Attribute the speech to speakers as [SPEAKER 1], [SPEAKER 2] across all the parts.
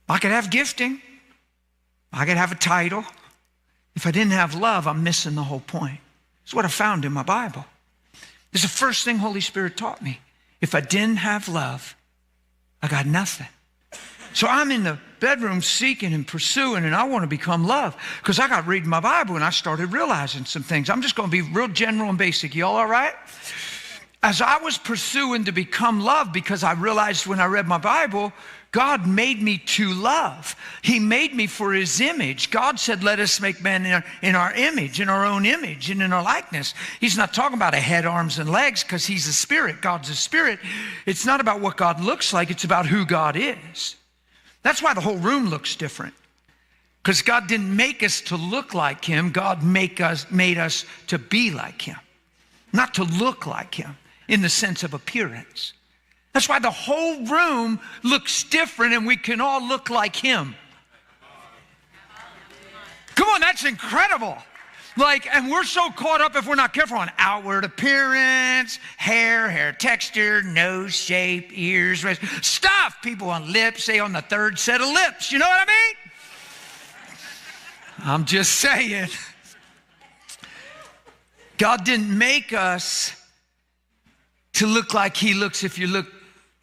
[SPEAKER 1] I could have gifting. I could have a title. If I didn't have love, I'm missing the whole point. It's what I found in my Bible. It's the first thing Holy Spirit taught me. If I didn't have love, I got nothing. So I'm in the bedroom seeking and pursuing, and I want to become love because I got reading my Bible and I started realizing some things. I'm just going to be real general and basic. Y'all all right? As I was pursuing to become love, because I realized when I read my Bible, God made me to love. He made me for his image. God said, let us make man in our image, in our own image, and in our likeness. He's not talking about a head, arms, and legs because he's a spirit. God's a spirit. It's not about what God looks like. It's about who God is. That's why the whole room looks different. Because God didn't make us to look like him. God made us to be like him. Not to look like him in the sense of appearance. That's why the whole room looks different and we can all look like him. Come on, that's incredible. And we're so caught up, if we're not careful, on outward appearance, hair texture, nose shape, ears, stuff. People on lips, say on the third set of lips. You know what I mean? I'm just saying. God didn't make us to look like he looks if you look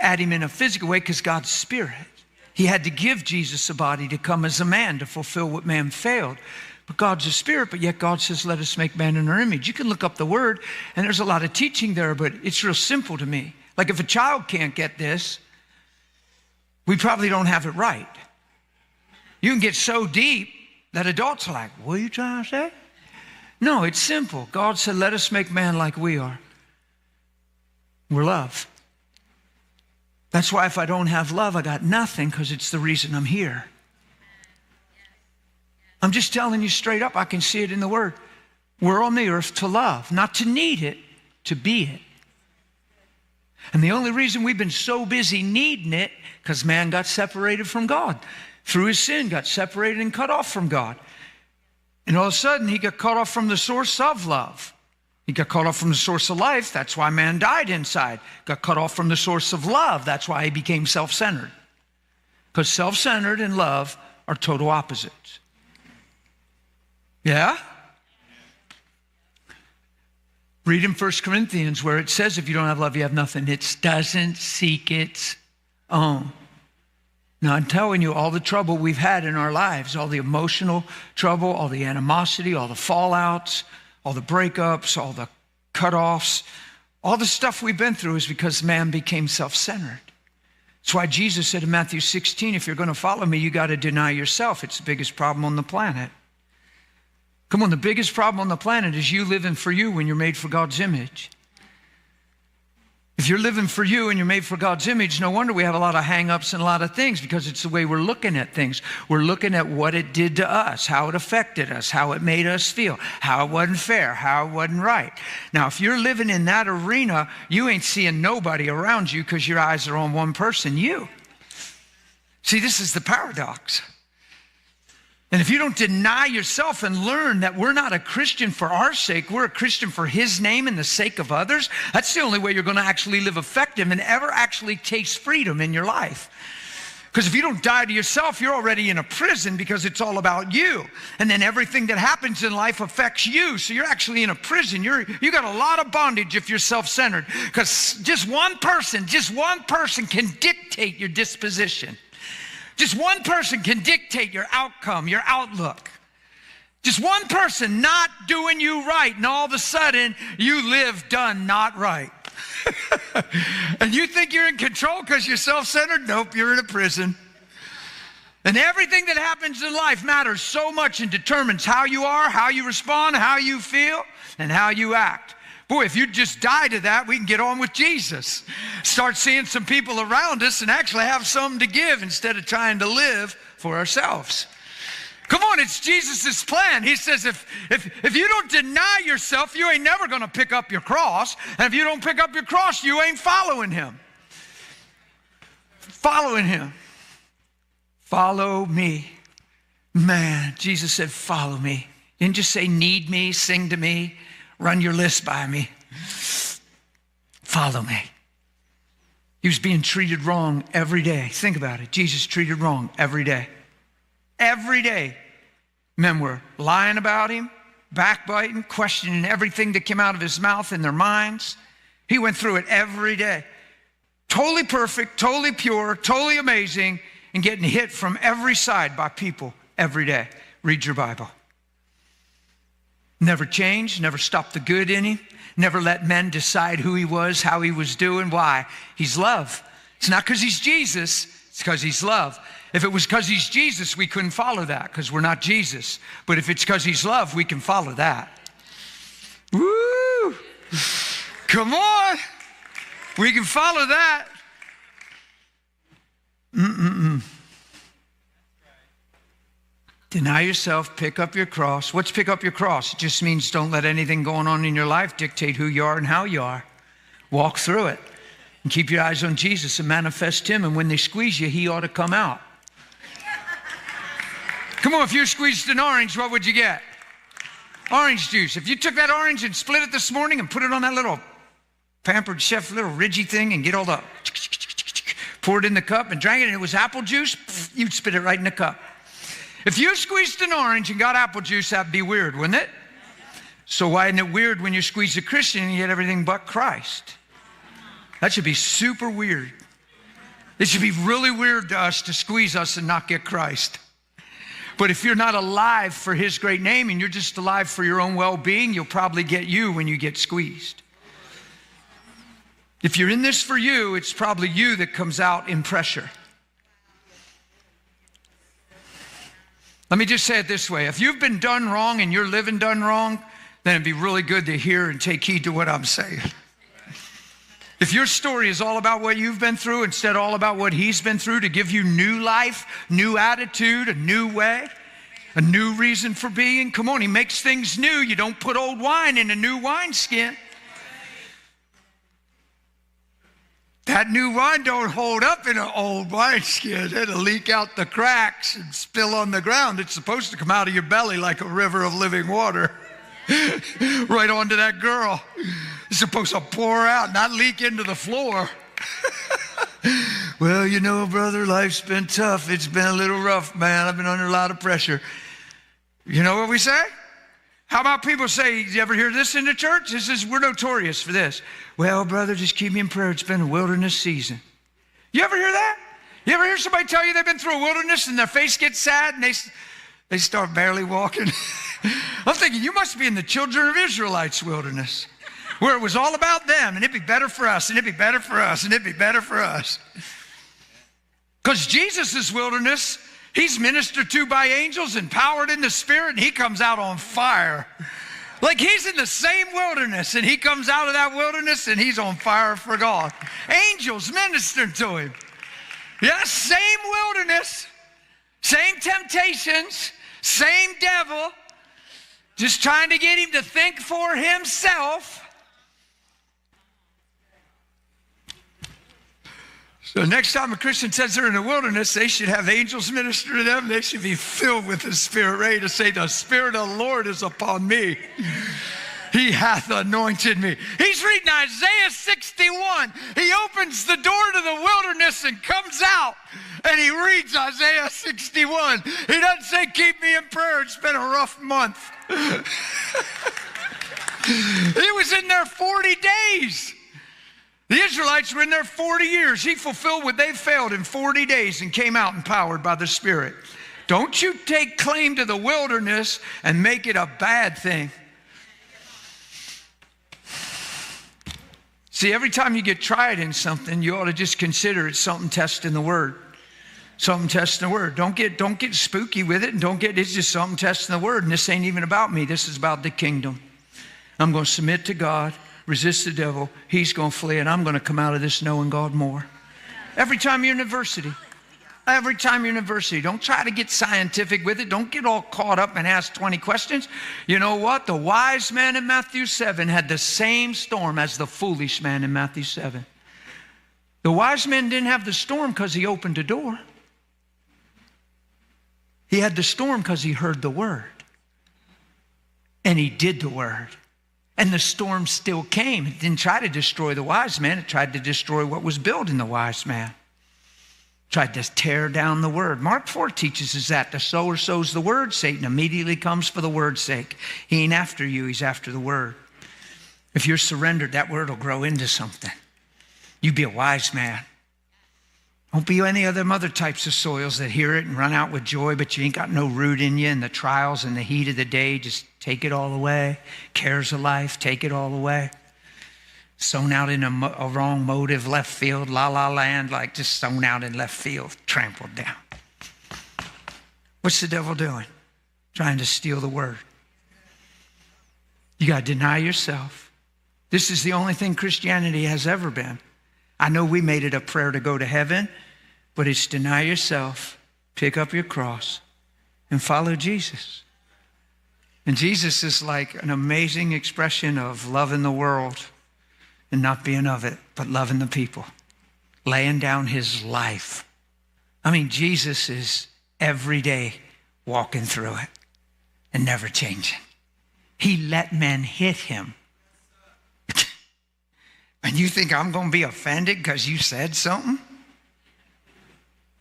[SPEAKER 1] at him in a physical way, because God's spirit. He had to give Jesus a body to come as a man to fulfill what man failed. But God's a spirit, but yet God says, let us make man in our image. You can look up the word, and there's a lot of teaching there, but it's real simple to me. Like if a child can't get this, we probably don't have it right. You can get so deep that adults are like, what are you trying to say? No, it's simple. God said, let us make man like we are. We're love. That's why if I don't have love, I got nothing, because it's the reason I'm here. I'm just telling you straight up. I can see it in the word. We're on the earth to love, not to need it, to be it. And the only reason we've been so busy needing it, because man got separated from God. Through his sin, got separated and cut off from God. And all of a sudden, he got cut off from the source of love. He got cut off from the source of life. That's why man died inside. Got cut off from the source of love. That's why he became self-centered. Because self-centered and love are total opposites. Yeah? Read in 1 Corinthians where it says if you don't have love, you have nothing. It doesn't seek its own. Now, I'm telling you, all the trouble we've had in our lives, all the emotional trouble, all the animosity, all the fallouts, all the breakups, all the cutoffs, all the stuff we've been through is because man became self-centered. That's why Jesus said in Matthew 16, if you're going to follow me, you got to deny yourself. It's the biggest problem on the planet. Come on, the biggest problem on the planet is you living for you when you're made for God's image. If you're living for you and you're made for God's image, no wonder we have a lot of hang-ups and a lot of things, because it's the way we're looking at things. We're looking at what it did to us, how it affected us, how it made us feel, how it wasn't fair, how it wasn't right. Now, if you're living in that arena, you ain't seeing nobody around you because your eyes are on one person, you. See, this is the paradox. And if you don't deny yourself and learn that we're not a Christian for our sake, we're a Christian for his name and the sake of others, that's the only way you're going to actually live effective and ever actually taste freedom in your life. Because if you don't die to yourself, you're already in a prison because it's all about you. And then everything that happens in life affects you. So you're actually in a prison. You got a lot of bondage if you're self-centered. Because just one person can dictate your disposition. Just one person can dictate your outcome, your outlook. Just one person not doing you right, and all of a sudden, you live done not right. And you think you're in control because you're self-centered? Nope, you're in a prison. And everything that happens in life matters so much and determines how you are, how you respond, how you feel, and how you act. Boy, if you just die to that, we can get on with Jesus. Start seeing some people around us and actually have something to give instead of trying to live for ourselves. Come on, it's Jesus' plan. He says if you don't deny yourself, you ain't never going to pick up your cross. And if you don't pick up your cross, you ain't following him. Following him. Follow me. Man, Jesus said, follow me. He didn't just say, need me, sing to me. Run your list by me. Follow me. He was being treated wrong every day. Think about it. Jesus treated wrong every day. Every day. Men were lying about him, backbiting, questioning everything that came out of his mouth in their minds. He went through it every day. Totally perfect, totally pure, totally amazing, and getting hit from every side by people every day. Read your Bible. Never changed, never stopped the good in him, never let men decide who he was, how he was doing. Why? He's love. It's not because he's Jesus, it's because he's love. If it was because he's Jesus, we couldn't follow that because we're not Jesus. But if it's because he's love, we can follow that. Woo! Come on! We can follow that. Deny yourself, pick up your cross. What's pick up your cross? It just means don't let anything going on in your life dictate who you are and how you are. Walk through it and keep your eyes on Jesus and manifest him. And when they squeeze you, he ought to come out. Come on, if you squeezed an orange, what would you get? Orange juice. If you took that orange and split it this morning and put it on that little Pampered Chef little ridgy thing and get all the, pour it in the cup and drank it and it was apple juice, you'd spit it right in the cup. If you squeezed an orange and got apple juice, that'd be weird, wouldn't it? So why isn't it weird when you squeeze a Christian and you get everything but Christ? That should be super weird. It should be really weird to us to squeeze us and not get Christ. But if you're not alive for his great name and you're just alive for your own well-being, you'll probably get you when you get squeezed. If you're in this for you, it's probably you that comes out in pressure. Let me just say it this way. If you've been done wrong and you're living done wrong, then it'd be really good to hear and take heed to what I'm saying. If your story is all about what you've been through instead all about what he's been through to give you new life, new attitude, a new way, a new reason for being, come on, he makes things new. You don't put old wine in a new wineskin. That new wine don't hold up in an old wineskin. It'll leak out the cracks and spill on the ground. It's supposed to come out of your belly like a river of living water. Right onto that girl. It's supposed to pour out, not leak into the floor. Well, you know, brother, life's been tough. It's been a little rough, man. I've been under a lot of pressure. You know what we say? How about people say, you ever hear this in the church? We're notorious for this. Well, brother, just keep me in prayer. It's been a wilderness season. You ever hear that? You ever hear somebody tell you they've been through a wilderness and their face gets sad and they start barely walking? I'm thinking, you must be in the children of Israelites wilderness, where it was all about them, and it'd be better for us, and it'd be better for us, and it'd be better for us. Because Jesus' wilderness, he's ministered to by angels, empowered in the Spirit, and he comes out on fire. Like he's in the same wilderness, and he comes out of that wilderness, and he's on fire for God. Angels ministering to him. Yes, same wilderness, same temptations, same devil, just trying to get him to think for himself. So next time a Christian says they're in the wilderness, they should have angels minister to them. They should be filled with the Spirit, ready to say, the Spirit of the Lord is upon me. He hath anointed me. He's reading Isaiah 61. He opens the door to the wilderness and comes out, and he reads Isaiah 61. He doesn't say, keep me in prayer. It's been a rough month. He was in there 40 days. The Israelites were in there 40 years. He fulfilled what they failed in 40 days and came out empowered by the Spirit. Don't you take claim to the wilderness and make it a bad thing. See, every time you get tried in something, you ought to just consider it something testing the Word. Something testing the Word. Don't get spooky with it, and it's just something testing the Word. And this ain't even about me. This is about the kingdom. I'm going to submit to God. Resist the devil, he's going to flee, and I'm going to come out of this knowing God more. Every time you're in adversity. Every time you're in adversity. Don't try to get scientific with it. Don't get all caught up and ask 20 questions. You know what? The wise man in Matthew 7 had the same storm as the foolish man in Matthew 7. The wise man didn't have the storm because he opened a door. He had the storm because he heard the word. And he did the word. And the storm still came. It didn't try to destroy the wise man. It tried to destroy what was built in the wise man. Tried to tear down the word. Mark 4 teaches us that. The sower sows the word. Satan immediately comes for the word's sake. He ain't after you. He's after the word. If you're surrendered, that word will grow into something. You be a wise man. Don't be any of them other types of soils that hear it and run out with joy, but you ain't got no root in you, and the trials and the heat of the day, just take it all away. Cares of life, take it all away. Sown out in a wrong motive, left field, la land, like just sown out in left field, trampled down. What's the devil doing? Trying to steal the word. You got to deny yourself. This is the only thing Christianity has ever been. I know we made it a prayer to go to heaven, but it's deny yourself, pick up your cross, and follow Jesus. And Jesus is like an amazing expression of loving the world and not being of it, but loving the people, laying down his life. I mean, Jesus is every day walking through it and never changing. He let men hit him. And you think I'm going to be offended because you said something?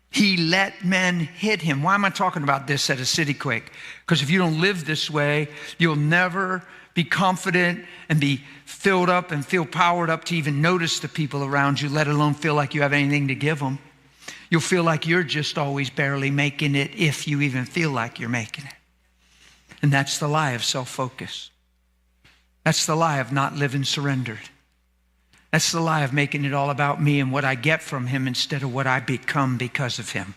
[SPEAKER 1] He let men hit him. Why am I talking about this at a city quake? Because if you don't live this way, you'll never be confident and be filled up and feel powered up to even notice the people around you, let alone feel like you have anything to give them. You'll feel like you're just always barely making it, if you even feel like you're making it. And that's the lie of self-focus. That's the lie of not living surrendered. That's the lie of making it all about me and what I get from him instead of what I become because of him.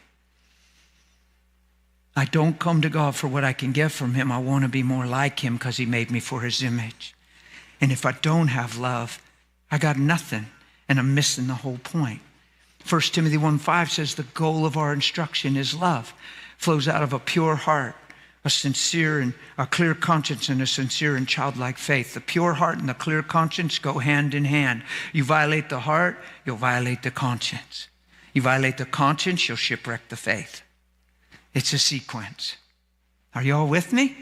[SPEAKER 1] I don't come to God for what I can get from him. I want to be more like him because he made me for his image. And if I don't have love, I got nothing, and I'm missing the whole point. 1 Timothy 1:5 says the goal of our instruction is love. Flows out of a pure heart, a sincere and a clear conscience, and a sincere and childlike faith. The pure heart and the clear conscience go hand in hand. You violate the heart, you'll violate the conscience. You violate the conscience, you'll shipwreck the faith. It's a sequence. Are you all with me?